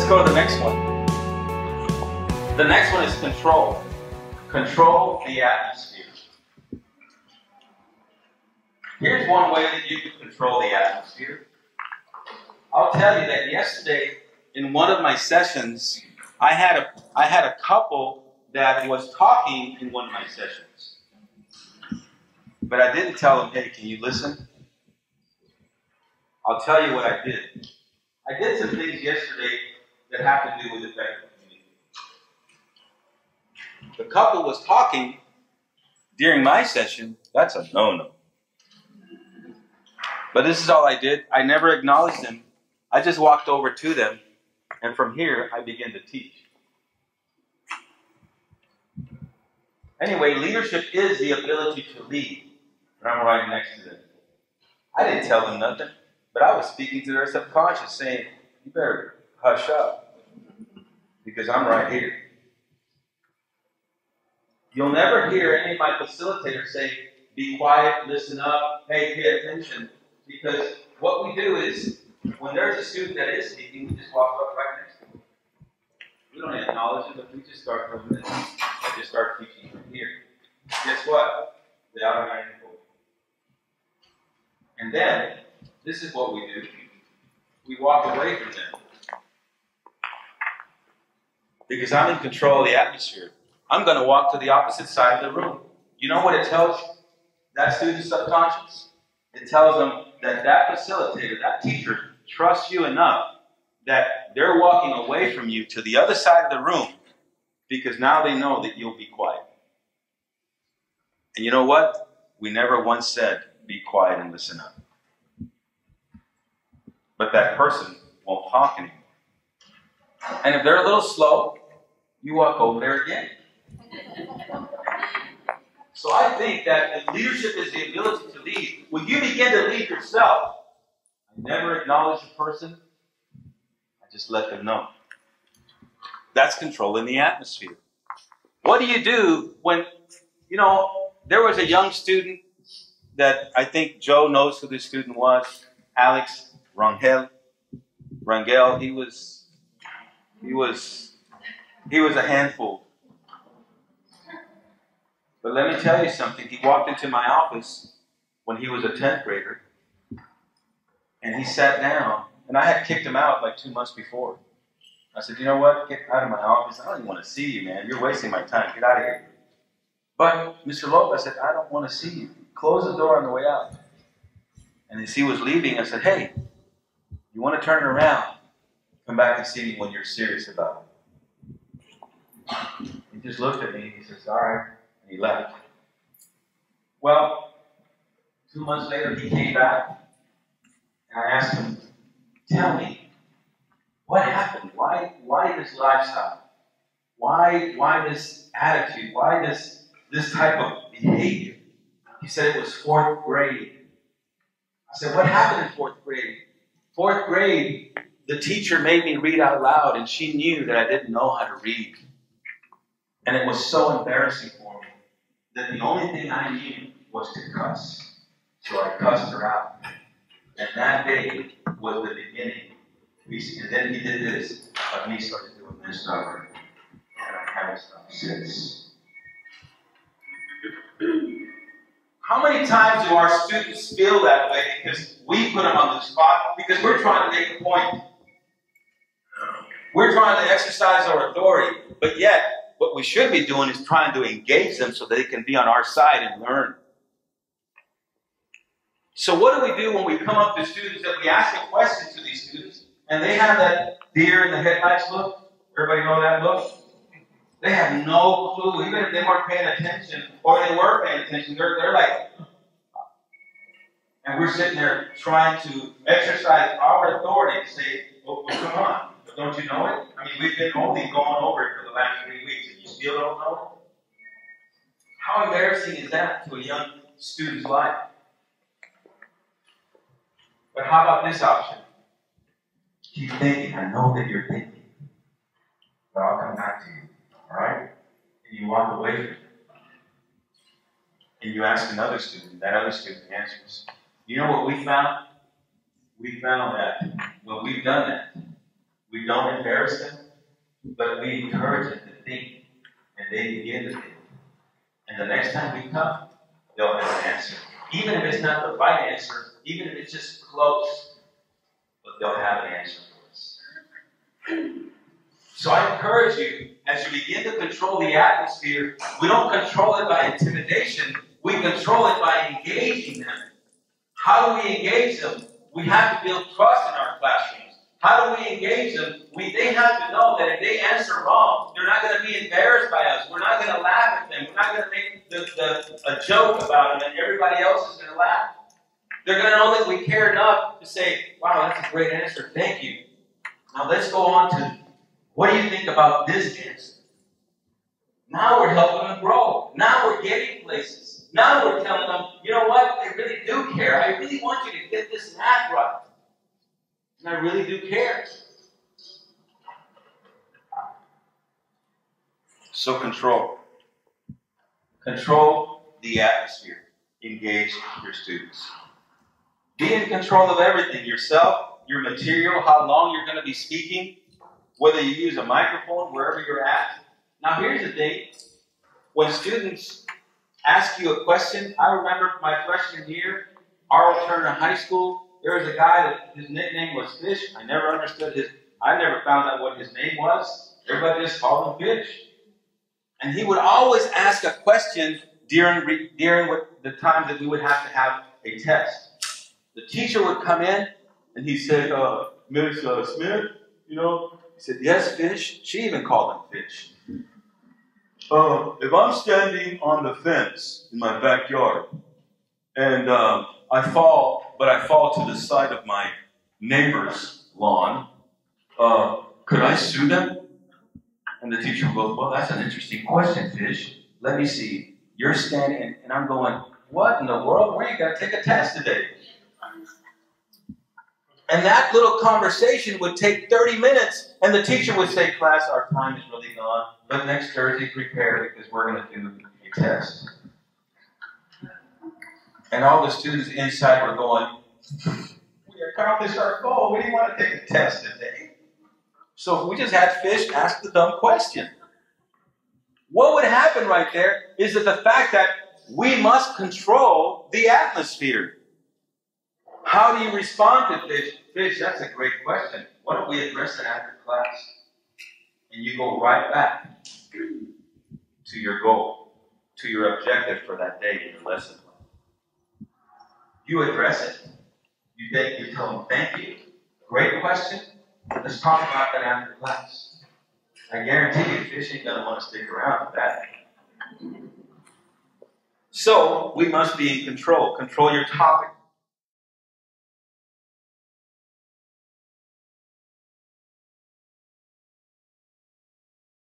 Let's go to the next one. The next one is control. Control the atmosphere. Here's one way that you can control the atmosphere. I'll tell you that yesterday in one of my sessions, I had a couple that was talking in one of my sessions. But I didn't tell them, hey, can you listen? I'll tell you what I did. I did some things yesterday that have to do with effective communication. The couple was talking during my session. That's a no-no. But this is all I did. I never acknowledged them. I just walked over to them, and from here, I began to teach. Anyway, leadership is the ability to lead. And I'm right next to them. I didn't tell them nothing, but I was speaking to their subconscious, saying, you better hush up, because I'm right here. You'll never hear any of my facilitators say, be quiet, listen up, hey, pay attention. Because what we do is, when there's a student that is speaking, we just walk up right next to them. We don't acknowledge it, but we just start doing this. I just start teaching from here. Guess what? The automatic vote. And then, this is what we do. We walk away from them. Because I'm in control of the atmosphere. I'm going to walk to the opposite side of the room. You know what it tells that student's subconscious? It tells them that that facilitator, that teacher, trusts you enough that they're walking away from you to the other side of the room because now they know that you'll be quiet. And you know what? We never once said, be quiet and listen up. But that person won't talk anymore. And if they're a little slow, you walk over there again. So I think that if leadership is the ability to lead, when you begin to lead yourself, I never acknowledge the person, I just let them know. That's controlling the atmosphere. What do you do when, there was a young student that I think Joe knows who this student was, Alex Rangel. He was a handful. But let me tell you something. He walked into my office when he was a 10th grader, and he sat down, and I had kicked him out like 2 months before. I said, you know what? Get out of my office. I don't even want to see you, man. You're wasting my time. Get out of here. But Mr. Lopez said, I don't want to see you. Close the door on the way out. And as he was leaving, I said, hey, you want to turn it around? Come back and see me when you're serious about it. He just looked at me, and he says, all right. And he left. Well, 2 months later, he came back, and I asked him, tell me, what happened? Why this lifestyle? Why this attitude? Why this type of behavior? He said it was 4th grade. I said, what happened in 4th grade? 4th grade, the teacher made me read out loud, and she knew that I didn't know how to read. And it was so embarrassing for me that the only thing I knew was to cuss. So I cussed her out. And that day was the beginning. And then he did this, but me started doing this stuff. And I haven't stopped since. How many times do our students feel that way because we put them on the spot because we're trying to make a point? We're trying to exercise our authority, but yet what we should be doing is trying to engage them so they can be on our side and learn. So what do we do when we come up to students that we ask a question to these students and they have that deer in the headlights look? Everybody know that look? They have no clue, even if they weren't paying attention or they were paying attention, they're like, and we're sitting there trying to exercise our authority to say, oh, well, come on, but don't you know it? I mean, we've been only going over it for the last 3 weeks and you still don't know it? How embarrassing is that to a young student's life? But how about this option? Keep thinking. I know that you're thinking. But I'll come back to you. All right? And you walk away from it. And you ask another student. That other student answers. You know what we found? We found that when we've done that, We don't embarrass them, but we encourage them to think, and they begin to think. And the next time we come, they'll have an answer. Even if it's not the right answer, even if it's just close, but they'll have an answer for us. So I encourage you, as you begin to control the atmosphere, we don't control it by intimidation, we control it by engaging them. How do we engage them? We have to build trust in our classrooms. How do we engage them? They have to know that if they answer wrong, they're not going to be embarrassed by us. We're not going to laugh at them. We're not going to make a joke about them and everybody else is going to laugh. They're going to know that we care enough to say, wow, that's a great answer. Thank you. Now let's go on to, what do you think about this answer? Now we're helping them grow. Now we're getting places. Now we're telling them, you know what? I really do care. I really want you to get this math right. And I really do care. So control. Control the atmosphere. Engage your students. Be in control of everything. Yourself, your material, how long you're going to be speaking, whether you use a microphone, wherever you're at. Now here's the thing. When students ask you a question, I remember my freshman year, Arl Turner High School, there was a guy that his nickname was Fish. I never understood I never found out what his name was. Everybody just called him Fish. And he would always ask a question during the time that we would have to have a test. The teacher would come in and he said, Miss Smith, he said, yes, Fish. She even called him Fish. If I'm standing on the fence in my backyard and I fall to the side of my neighbor's lawn, could I sue them? And the teacher goes, well, that's an interesting question, Fish. Let me see. You're standing, and I'm going, what in the world? Where are you going to take a test today? And that little conversation would take 30 minutes, and the teacher would say, class, our time is really gone, but next Thursday prepare because we're going to do a test. And all the students inside were going, we accomplished our goal. We didn't want to take a test today. So we just had Fish ask the dumb question. What would happen right there is that the fact that we must control the atmosphere. How do you respond to Fish? Fish, that's a great question. Why don't we address it after class? And you go right back to your goal, to your objective for that day in your lesson plan. You address it. You tell them, thank you. Great question. Let's talk about that after class. I guarantee you, Fish ain't going to want to stick around for that. So, we must be in control. Control your topic.